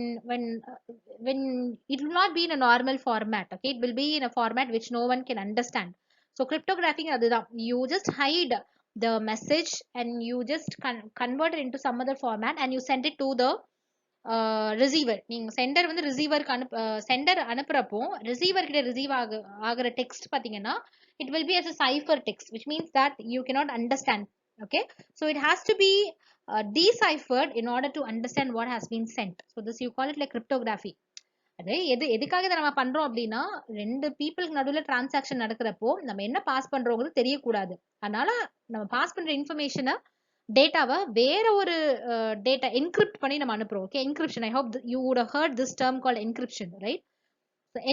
it will not be in a normal format. Okay, it will be in a format which no one can understand. So cryptography அதுதான், you just hide the message and you just convert it into some other format and you send it to the receiver. நீங்க centre வந்து ரிசீவருக்கு centre அனுப்புறப்போ receiver கிட்ட receive ஆகிற text பாத்தீங்கன்னா it will be as a cipher text, which means that you cannot understand. Okay, so it has to be deciphered in order to understand what has been sent. So this you call it like cryptography. அது எதுக்காக இதை நம்ம பண்றோம் அப்படின்னா, ரெண்டு பீப்புளுக்கு நடுவில் transaction நடக்கிறப்போ நம்ம என்ன பாஸ் பண்றோங்கிறது தெரியக்கூடாது. அதனால நம்ம பாஸ் பண்ற இன்ஃபர்மேஷனை டேட்டாவை வேற ஒரு டேட்டா என்கிரிப்ட் பண்ணி நம்ம அனுப்புறோம். Okay, encryption. I hope you would have heard this term called encryption, right?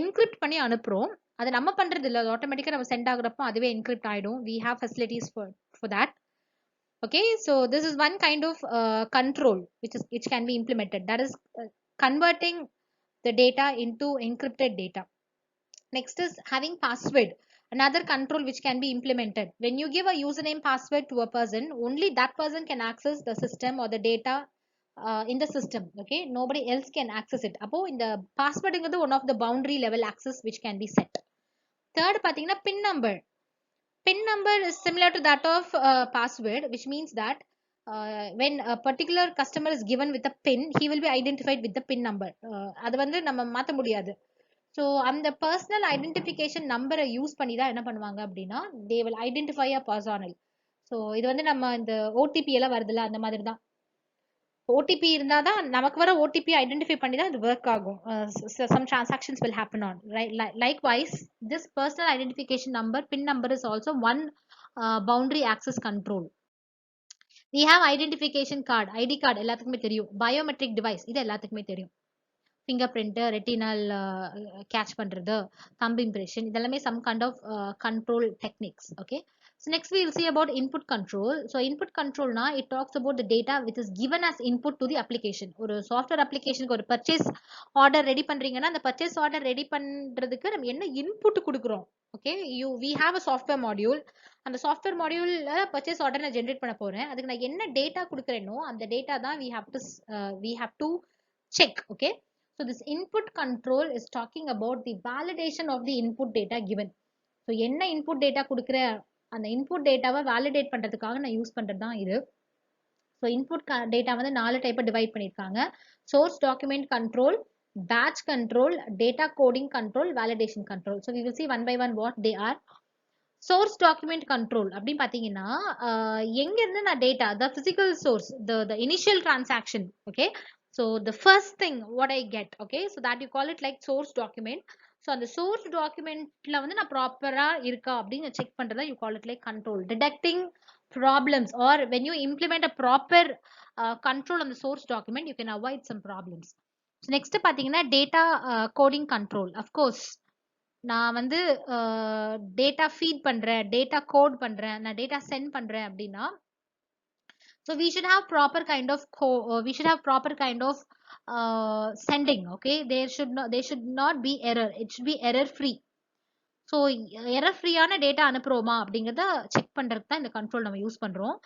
Encrypt பண்ணி அனுப்புறோம். அதை நம்ம பண்றது இல்லை, ஆட்டோமேட்டிக்கா நம்ம சென்ட் ஆகுறப்போ அதுவே என்கிரிப்ட் ஆயிடும். we have facilities for that. Okay, so this is one kind of control which can be implemented, that is converting the data into encrypted data. Next is having password, another control which can be implemented. When you give a username password to a person, only that person can access the system or the data in the system. Okay, nobody else can access it. Appo in the password is one of the boundary level access which can be set. Third pathina pin number. Pin number is similar to that of password, which means that when a particular customer is given with a pin, he will be identified with the pin number. அது வந்து நம்ம மாத்த முடியாது. So அந்த personal identification நம்பரை use பண்ணி தான் என்ன பண்ணுவாங்க அப்படின்னா they will identify a personal. So இது வந்து நம்ம இந்த ஓடிபி எல்லாம் வருதுல்ல, அந்த மாதிரி தான். ஓடிபி இருந்தால் தான் நமக்கு வர ஓடிபி ஐடென்டிஃபை பண்ணி தான் இது ஒர்க் ஆகும். Some transactions will happen on like wise this personal identification number pin number is also one boundary access control. we have identification card, ID card எல்லாத்துக்குமே தெரியும். பயோமெட்ரிக் டிவைஸ் இது எல்லாத்துக்குமே தெரியும். ஃபிங்கர் பிரிண்ட், ரெட்டினல் கேட்ச் பண்றது, thumb impression, இதெல்லாமே some kind of control techniques. Okay, so next we will see about input control. So input control na it talks about the data which is given as input to the application. ஒரு software அப்ளிகேஷனுக்கு ஒரு purchase order ready பண்றீங்கன்னா அந்த purchase order ready பண்றதுக்கு நம்ம என்ன input கொடுக்குறோம். Okay, we have a software module. அந்த software மாடியூல்ல purchase order நான் ஜென்ரேட் பண்ண போறேன். அதுக்கு நான் என்ன டேட்டா கொடுக்குறேனோ அந்த டேட்டா தான் we have to check. Okay, so this input control is talking about the validation of the input data given. So என்ன input data கொடுக்குற அந்த input dataவை validate பண்றதுக்காக நான் யூஸ் பண்றது தான் இது. ஸோ இன்புட் டேட்டா வந்து 4 டைப்பை டிவைட் பண்ணியிருக்காங்க. Source document control, batch control, data coding control, validation control. So we will see one by one what they are. Source document control அப்படின்னு பார்த்தீங்கன்னா எங்க இருந்து நான் data the physical source, the initial transaction, okay, so the first thing what I get, okay, so that you call it like source document. so அந்த source documentல வந்து நான் ப்ராப்பரா இருக்கா அப்படின்னு செக் பண்றதா you call it like control. Detecting problems, or when you implement a proper control on the source document, you can avoid some problems. so next பாத்தீங்கன்னா data coding control. of course நான் வந்து data feed பண்றேன், data code பண்றேன், நான் data send பண்றேன் அப்படின்னா, so we should have proper kind of sending, okay, there should not be error, it should be error free. so error free ஆன data அனுப்புறோமா அப்படிங்கறத check பண்றதுக்கு தான் இந்த கண்ட்ரோல் நம்ம யூஸ் பண்றோம்.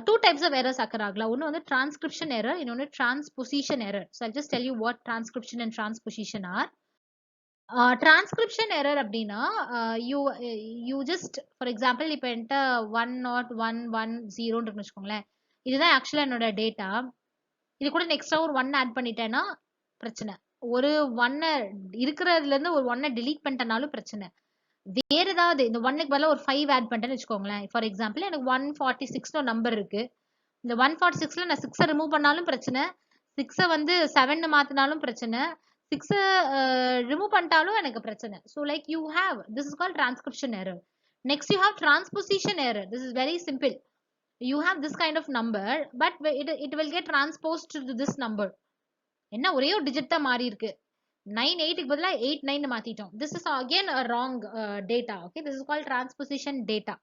Two types of errors occur ஆகலாம். ஒன்னு வந்து transcription error, இன்னொன்னு transposition error. so I'll just tell you what transcription and transposition are. Transcription error அப்படின்னா you just for example இப்போ என்கிட்ட 10110 இருக்குன்னு வச்சுக்கோங்களேன், இதுதான் ஆக்சுவலா என்னோட டேட்டா. இது கூட நெக்ஸ்டா ஒரு 1 ஆட் பண்ணிட்டேன்னா பிரச்சனை. ஒரு 1 இருக்கிறதுல இருந்து ஒரு 1 delete பண்ணிட்டனாலும் பிரச்சனை. வேற ஏதாவது இந்த 1க்கு பதிலா ஒரு 5 ஆட் பண்ணிட்டேன்னு வச்சுக்கோங்களேன். ஃபார் எக்ஸாம்பிள் எனக்கு 146 நம்பர் இருக்கு. இந்த 146ல நான் 6 ரிமூவ் பண்ணாலும் பிரச்சனை, 6 வந்து 7 மாத்தினாலும் பிரச்சனை, 6 ரிமூவ் பண்ணிட்டாலும் எனக்கு பிரச்சனை. so like you have, this is called transcription error. next you have transposition error. this is very simple. you have this kind of number but it will get transposed to this number. என்ன ஒரே ஒரு digit தான் மாறி இருக்கு, 98க்கு பதிலா 89 மாத்திட்டோம். this is again a wrong data, okay, this is called transposition data.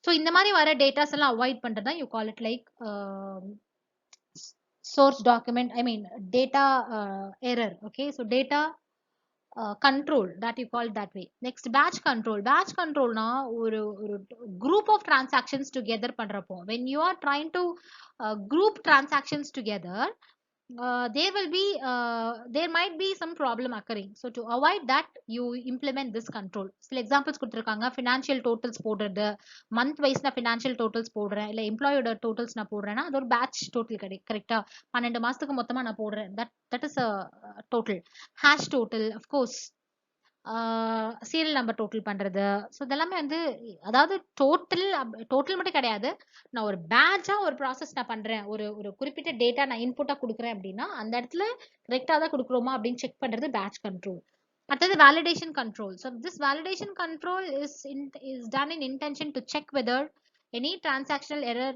so இந்த மாதிரி வர டேட்டாஸ் எல்லாம் அவாய்ட் பண்றதா you call it like source document, I mean data error, okay, so data control, that you call it that way. next batch control. batch control na ஒரு group of transactions together பண்றப்போ, when you are trying to group transactions together, there might be some problem occurring. so to avoid that you implement this control. சில examples கொடுத்திருக்காங்க, financial totals போடுறது, month wise நான் financial totals போடுறேன், இல்ல employee totals நான் போடுறேன்னா அது ஒரு batch total கரெக்டா 12 மாசத்துக்கு மொத்தமா நான் போடுறேன், that is a total. hash total, of course, serial number total பண்றது. ஸோ இதெல்லாமே வந்து அதாவது டோட்டல் மட்டும் கிடையாது, நான் ஒரு பேட்சா ஒரு ப்ராசஸ் நான் பண்றேன், ஒரு குறிப்பிட்ட டேட்டா நான் இன்புட்டா கொடுக்குறேன் அப்படின்னா அந்த இடத்துல கரெக்டா தான் கொடுக்குறோமா அப்படின்னு செக் பண்றது பேட்ச் கண்ட்ரோல். அடுத்தது validation control. So this validation control is done in intention to check weather any transactional error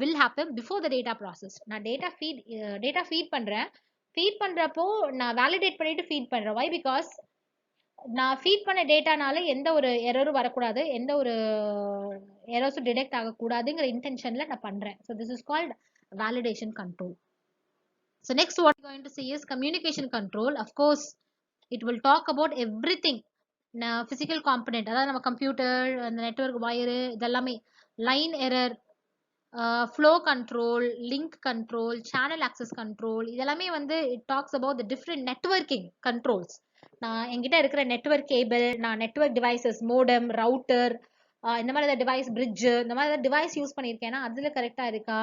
will happen before the data process. நான் டேட்டா ஃபீட் பண்றப்போ நான் வேலிடேட் பண்ணிட்டு ஃபீட் பண்றேன். why? because நான் feet பண்ண டேட்டானால எந்த ஒரு எரரும் வரக்கூடாது, எந்த ஒரு எரர்ஸும் டிடெக்ட் ஆகக்கூடாதுங்கிற இன்டென்ஷன்ல நான் பண்றேன். So this is called validation control. So next what going to see is communication control. of course it will talk about everything. physical component, அதாவது நம்ம கம்ப்யூட்டர், அந்த நெட்வொர்க் வயரு, இதெல்லாமே line error, flow control, link control, channel access control, இதெல்லாமே வந்து it talks about the different networking controls. நான் என்கிட்ட இருக்கிற network cable, நான் நெட்வொர்க் டிவைசஸ், மோடம், ரவுட்டர், இந்த மாதிரி டிவைஸ், பிரிட்ஜ், இந்த மாதிரி டிவைஸ் யூஸ் பண்ணியிருக்கேன்னா அதுல கரெக்டா இருக்கா.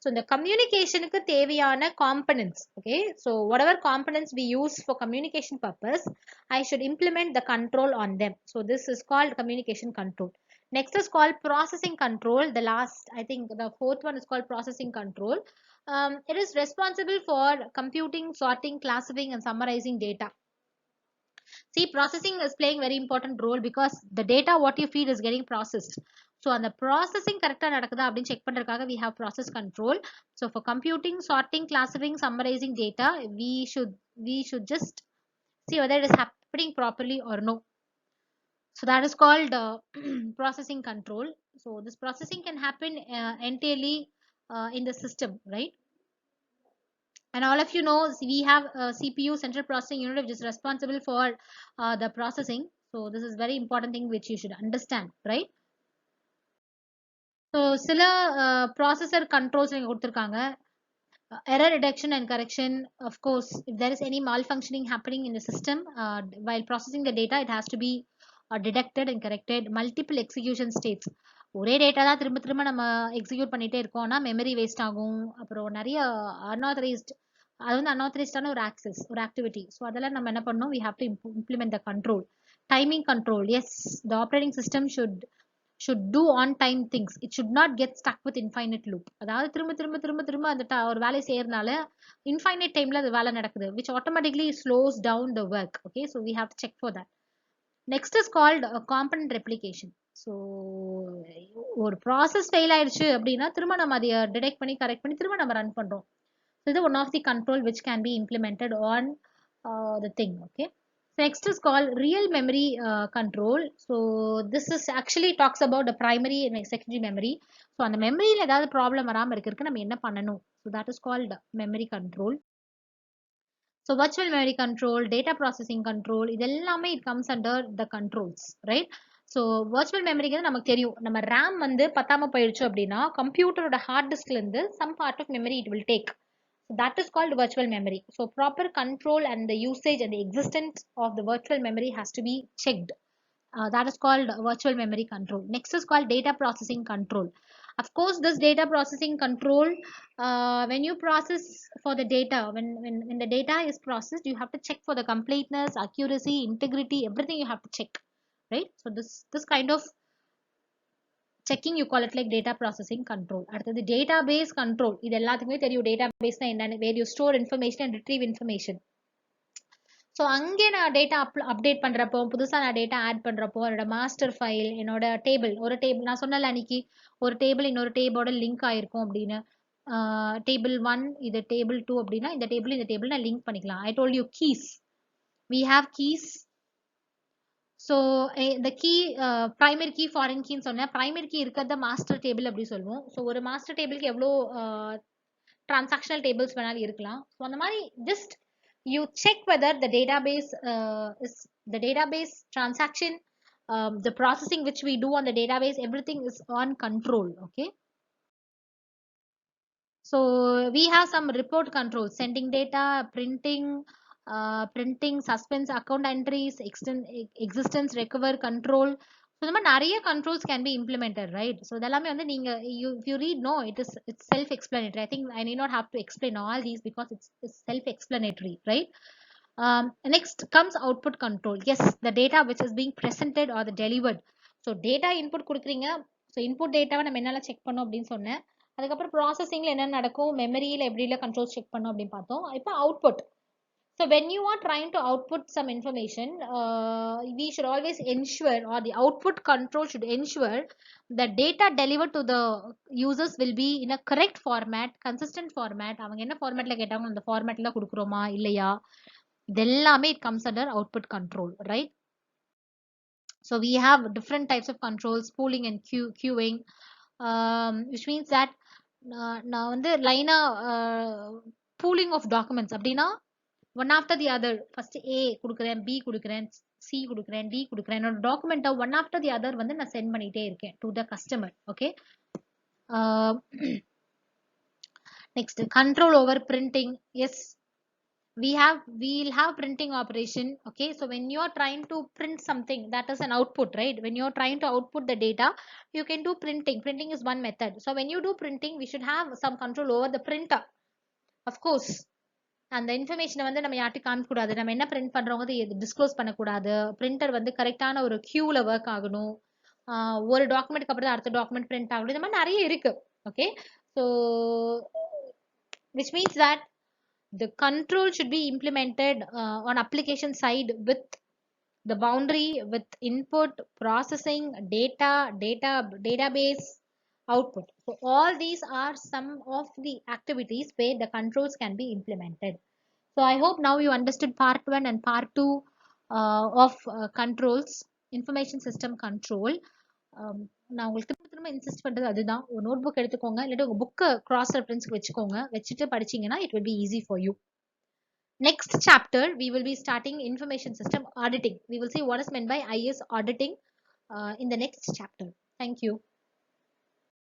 ஸோ இந்த கம்யூனிகேஷனுக்கு தேவையான components, okay, so whatever components we use for communication purpose, I should implement the control on them. So this is called communication control. Next is called processing control. The last, I think the fourth one is called processing control. It is responsible for computing, sorting, classifying and summarizing data. See, processing is playing very important role because the data what you feed is getting processed. So அந்த processing கரெக்டா நடக்குதா அப்படின்னு check பண்றதுக்காக we have process control. So for computing, sorting, classifying, summarizing data, we should just see whether it is happening properly or no. So that is called processing control. So this processing can happen entirely in the system, right? And all of you know we have CPU, central processing unit, which is responsible for the processing. So this is very important thing which you should understand, right? So சில processor controls நீங்க கொடுத்திருக்காங்க. Error detection and correction. Of course, if there is any malfunctioning happening in the system while processing the data, it has to be detected and corrected. Multiple execution states. ஒரே data தான் திரும்ப திரும்ப நம்ம execute பண்ணிட்டே இருக்கோம்னா memory waste ஆகும். அப்புறம் நிறைய அன்ஆத்தரைஸ்ட், அது வந்து அன்ஆத்தரைஸ்டான ஒரு ஆக்சஸ், ஒரு ஆக்டிவிட்டி. ஸோ அதெல்லாம் நம்ம என்ன பண்ணோம், we have to implement the control. Timing control. Yes, the operating system should do on time things. It should not get stuck with infinite loop. அதாவது திரும்ப திரும்ப திரும்ப திரும்ப அந்த ஒரு வேலையை செய்யறதுனால infinite timeல அது வேலை நடக்குது, which automatically slows down the work. Okay, so we have to check for that. Next is called component replication. So ஒரு ப்ராசஸ் ஃபெயில் ஆயிடுச்சு அப்படின்னா திரும்ப நம்ம அதை டிடெக்ட் பண்ணி கரெக்ட் பண்ணி திரும்ப நம்ம ரன் பண்றோம். இது one of the control which can be implemented on the thing. Okay, next is called real memory control. So this is actually talks about the primary and secondary memory. So அந்த மெமரியில ஏதாவது problem வராம இருக்கிறதுக்கு நம்ம என்ன பண்ணணும்? So that is called memory control. So virtual memory control, data processing control, இதெல்லாமே it comes under the controls, right? So virtual memory நமக்கு தெரியும், நம்ம RAM வந்து பத்தாம போயிடுச்சு அப்படின்னா கம்ப்யூட்டரோட ஹார்ட் டிஸ்க்ல இருந்து some part of memory it will take. So that is called virtual memory. So proper control and the usage and the existence of the virtual memory has to be checked. That is called virtual memory control. Next is called data processing control. Of course, this data processing control, when you process for the data, when the data is processed, you have to check for the completeness, accuracy, integrity, everything you have to check, right? So this kind of checking you call it like data processing control. அடுத்தது database control. இது எல்லாத்துக்குமே தெரியும் database என்னன்னு, where you store information and retrieve information. So அங்கே நான் data update பண்ணுறப்போ, புதுசாக நான் டேட்டா ஆட் பண்ணுறப்போ, என்னோட மாஸ்டர் ஃபைல், என்னோட டேபிள், ஒரு டேபிள் நான் சொன்னல அன்னைக்கு ஒரு டேபிள் இன்னொரு டேபிளோட லிங்க் ஆயிருக்கும் அப்படின்னு. டேபிள் 1 இது டேபிள் 2 அப்படின்னா இந்த டேபிள் நான் லிங்க் பண்ணிக்கலாம். I told you keys, we have keys. So இந்த கீ ப்ரைமரி கீ, ஃபாரின் கீன்னு சொன்னேன். ப்ரைமரி கீ இருக்கிறத மாஸ்டர் டேபிள் அப்படி சொல்லுவோம். ஸோ ஒரு மாஸ்டர் டேபிளுக்கு எவ்வளோ டிரான்சாக்ஷனல் டேபிள்ஸ் வேணாலும் இருக்கலாம். ஸோ அந்த மாதிரி just you check whether the database is the database transaction, the processing which we do on the database, everything is on control. Okay, so we have some report controls: sending data, printing, suspense account entries, existence recover control. So the நிறைய controls can be implemented, right? So இதெல்லாமே வந்து நீங்க if you read, no, it's self explanatory. I think I need not have to explain all these because it's self explanatory, right? Next comes output control. Yes, the data which is being presented or the delivered. So data input கொடுக்குறீங்க. So input data நம்ம என்னெல்லாம் check பண்ணோம் அப்படின்னு சொன்னேன். அதுக்கப்புறம் ப்ராசஸிங்ல என்ன நடக்கும், மெமரியில எப்படிலாம் கண்ட்ரோல்ஸ் செக் பண்ணோம் அப்படின்னு பார்த்தோம். இப்போ output. So when you are trying to output some information, we should always ensure, or the output control should ensure the data delivered to the users will be in a correct format, consistent format. அவங்க என்ன ஃபார்மேட்ல கேட்டாங்க அந்த ஃபார்மேட்ல கொடுக்குறோமா இல்லையா, இதெல்லாமே it comes under output control, right? So we have different types of controls: pooling and queuing, which means that நான் வந்து லைனா pooling of documents அப்படின்னா one after the other, first A கொடுக்குறேன், பி கொடுக்குறேன், சி கொடுக்குறேன், டி கொடுக்குறேன், என்னோட டாக்குமெண்ட்டை ஒன் ஆஃப்டர் தி அதர் வந்து நான் சென்ட் பண்ணிட்டே இருக்கேன் to the customer. Okay, next control over printing. Yes, we'll have printing operation. Okay, so when you're trying to print something, that is an output, right? When you're trying to output the data, you can do printing is one method. So when you do printing, we should have some control over the printer, of course. அந்த இன்ஃபர்மேஷனை வந்து நம்ம yard காமிக்க கூடாது, நம்ம என்ன print பண்றோங்கிறது disclose பண்ணக்கூடாது. Printer வந்து கரெக்டான ஒரு கியூல ஒர்க் ஆகணும். ஒரு டாக்குமெண்ட்க்கு அப்புறம் அடுத்த டாக்குமெண்ட் பிரிண்ட் ஆகணும். இந்த மாதிரி நிறைய இருக்கு. Okay, so which means that the control should be implemented on application side with the boundary, with input, processing, database, output. So all these are some of the activities where the controls can be implemented. So I hope now you understood part 1 and part 2 of controls, information system control. நான் உங்களுக்கு திரும்ப insist பண்றது அதுதான், ஒரு note book எடுத்துக்கோங்க, இல்லாட்டி உங்க புக்கை கிராஸ் ரெஃபரன்ஸ்க்கு வச்சுக்கோங்க. வச்சுட்டு படிச்சீங்கன்னா it will be easy for you. Next chapter we will be starting information system auditing. We will see what is meant by IS auditing in the next chapter. Thank you.